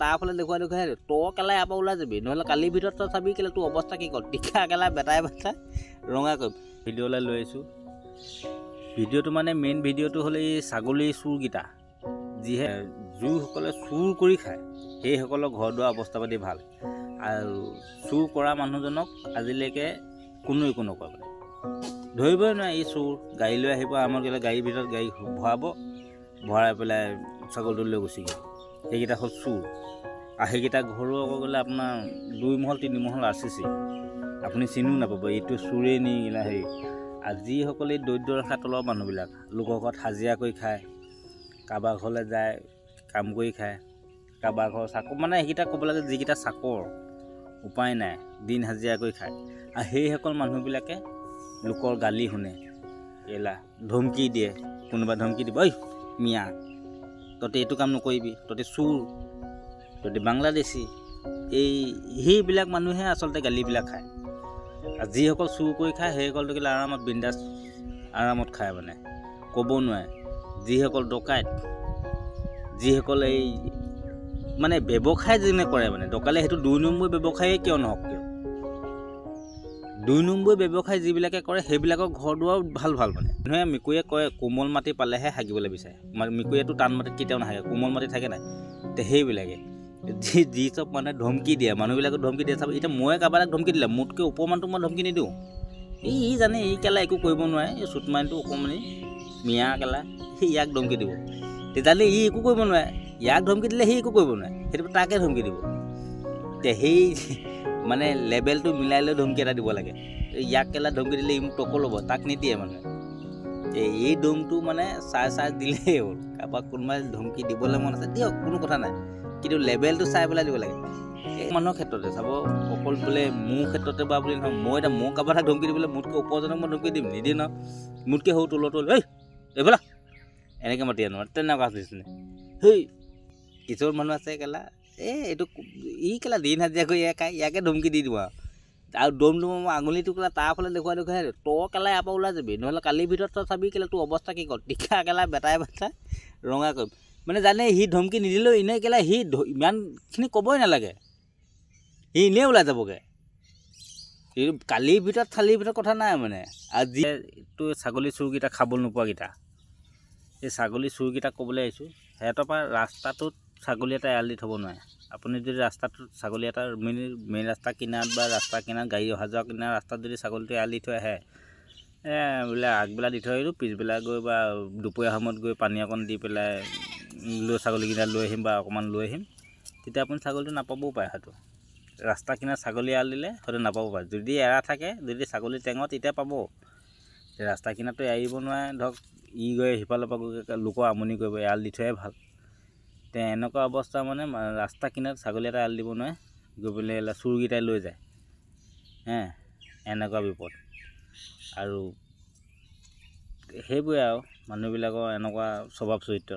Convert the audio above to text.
তাৰ ফালে দেখুৱাই তই কেলা ইয়াৰ পৰা ওলাই যাবি, নহ'লে কালিৰ ভিতৰত তই চাবি কেলে তোৰ অৱস্থা কি কৰ, টিকা কেলা বেটাই ৰঙা কৰিম। ভিডিঅ'লৈ লৈ আহিছোঁ। ভিডিঅ'টো মানে মেইন ভিডিঅ'টো হ'লে এই ছাগলী চোৰকেইটা, যিহে যিসকলে চুৰ কৰি খায় সেইসকলৰ ঘৰ দুৱাৰ অৱস্থা পাতি ভাল, আৰু চুৰ কৰা মানুহজনক আজিলৈকে কোনোৱে একো নকয় মানে, ধৰিবই নোৱাৰে এই চুৰ। গাড়ী লৈ আহিব, আমাৰ গ'লে গাড়ীৰ ভিতৰত গাড়ী ভৰাই পেলাই ছাগলীটো লৈ গুচি গ'ল। সেইকেইটা হ'ল চুৰ। আৰু সেইকেইটা ঘৰো আকৌ গ'লে আপোনাৰ 2 মহল 3 মহল RCC, আপুনি চিনিও নাপাব এইটো চুৰেই নি হেৰি। আৰু যিসকলে দৰিদ্ৰ ৰেখাৰ তলৰ মানুহবিলাক, লোকৰ ঘৰত হাজিৰা কৰি খায়, কাৰোবাৰ ঘৰলৈ যায় কাম কৰি খায়, কাৰোবাৰ ঘৰ চাকৰ, মানে সেইকেইটা ক'ব লাগে যিকেইটা চাকৰ, উপায় নাই, দিন হাজিৰা কৰি খায়। আৰু সেইসকল মানুহবিলাকে লোকৰ গালি শুনে, কেলা ধমকি দিয়ে, কোনোবা ধমকি দিব, ঐ মিয়া তহঁতে এইটো কাম নকৰিবি, তহঁতে চুৰ, তহঁতে বাংলাদেশী। সেইবিলাক মানুহে আচলতে গালিবিলাক খায়। আৰু যিসকল চুৰ কৰি খায় সেইসকলটো কেলে আৰামত বিন্দাছ আৰামত খায়, মানে ক'ব নোৱাৰে। যিসকল ডকাইত, যিসকল এই মানে ব্যৱসায় যেনে কৰে, মানে ডকালে সেইটো 2 নম্বৰ ব্যৱসায়ে কিয় নহওক কিয়, 2 নম্বৰ ব্যৱসায় যিবিলাকে কৰে সেইবিলাকৰ ঘৰ দুৱাৰ ভাল মানে। মানুহে মেকুৰীয়ে কয় কোমল মাটি পালেহে হাগিবলৈ বিচাৰে, মেকুৰীয়েতো টান মাটিত কেতিয়াও নাহাগে, কোমল মাটি থাকে নাই। তে সেইবিলাকে যি চব মানুহে ধমকি দিয়ে, মানুহবিলাকক ধমকি দিয়ে। চাব এতিয়া মই কাৰোবাক ধমকি দিলে মোতকৈ ওপৰ মানুহটোক মই ধমকি নিদিওঁ। ই জানে এই কেলা একো কৰিব নোৱাৰে, এই চুটমাইনটো অকণমানি মিয়া কেলা, সি ইয়াক ধমকি দিব। তেতিয়াহ'লে ই একো কৰিব নোৱাৰে, ইয়াক ধমকি দিলে সি একো কৰিব নোৱাৰে, সেইটো তাকে ধমকি দিব। এতিয়া সেই মানে লেভেলটো মিলাই লৈ ধমকি এটা দিব লাগে। ইয়াক কেলা ধমকি দিলে ই মোক টকো ল'ব, তাক নিদিয়ে মানে। এই দমটো মানে চাই দিলেই হ'ল। কাৰোবাক কোনোবাই ধমকি দিবলৈ মন আছে দিয়ক, কোনো কথা নাই, কিন্তু লেভেলটো চাই পেলাই দিব লাগে। এই মানুহৰ ক্ষেত্ৰতে চাব, অকল বোলে মোৰ ক্ষেত্ৰতে বা বুলি নহয়, মই কাৰোবাক ধমকি দিবলৈ মোতকৈ ওপৰজনক মই ধমকি দিম, নিদিম ন। মোতকৈ সৰু তলতো এইফালে এনেকৈ মাতি আনো, তেনেকুৱা নিচিনা। কিছুমান মানুহ আছে কেলা এইটো কেলা দিন হাজিৰা কৰি ইয়াকে ধমকি দি দিওঁ আৰু দম আঙুলিটো কেলা তাৰ ফালে দেখুৱাই তই কেলা ইয়াৰ পৰা ওলাই যাবি, নহ'লে কালিৰ ভিতৰত তই চাবি কেলে তোৰ অৱস্থা কি কৰ, টিকা কেলা বেটাই ৰঙা কৰিম। মানে জানে সি ধমকি নিদিলেও এনেই কেলা সি ইমানখিনি ক'বই নালাগে, সি এনেই ওলাই যাবগৈ। কালিৰ ভিতৰত থালিৰ ভিতৰত কথা নাই মানে। আৰু যিটো ছাগলী চোৰকেইটা খাবলৈ নোপোৱাকেইটা, এই ছাগলী চোৰকেইটাক ক'বলৈ আহিছোঁ, সিহঁতৰ পৰা ৰাস্তাটোত ছাগলী এটা এৰাল দি থ'ব নোৱাৰে। আপুনি যদি ৰাস্তাটোত ছাগলী এটা মেইন ৰাস্তা কিনাৰত বা ৰাস্তা কিনাৰত গাড়ী অহা যোৱা কিনাৰ ৰাস্তাত যদি ছাগলীটো এৰাল দি থৈ আহে, বোলে আগবেলা দি থৈ আহিলোঁ, পিছবেলা গৈ বা দুপৰীয়া সময়ত গৈ পানী অকণ দি পেলাই ছাগলীকেইটা লৈ আহিম বা অকণমান লৈ আহিম, তেতিয়া আপুনি ছাগলীটো নাপাবও পাৰে। হয়তো ৰাস্তা কিনাৰত ছাগলী এৰাল দিলে হয়তো নাপাব পাৰে। যদি এৰা থাকে, যদি ছাগলী টেঙত তেতিয়া পাব। ৰাস্তা কিনাৰতো এৰিব নোৱাৰে, ধৰক গৈ সিফালৰ পৰা গৈ লোকৰ আমনি কৰিব, এৰাল দি থোৱাই ভাল। এনেকুৱা অৱস্থা মানে ৰাস্তা কিনাৰত ছাগলী এটা এৰাল দিব নোৱাৰে, গৈ পেলাই চোৰকেইটাই লৈ যায়। এনেকুৱা বিপদ। আৰু সেইবোৰে আৰু মানুহবিলাকৰ এনেকুৱা স্বভাৱ চৰিত্ৰ।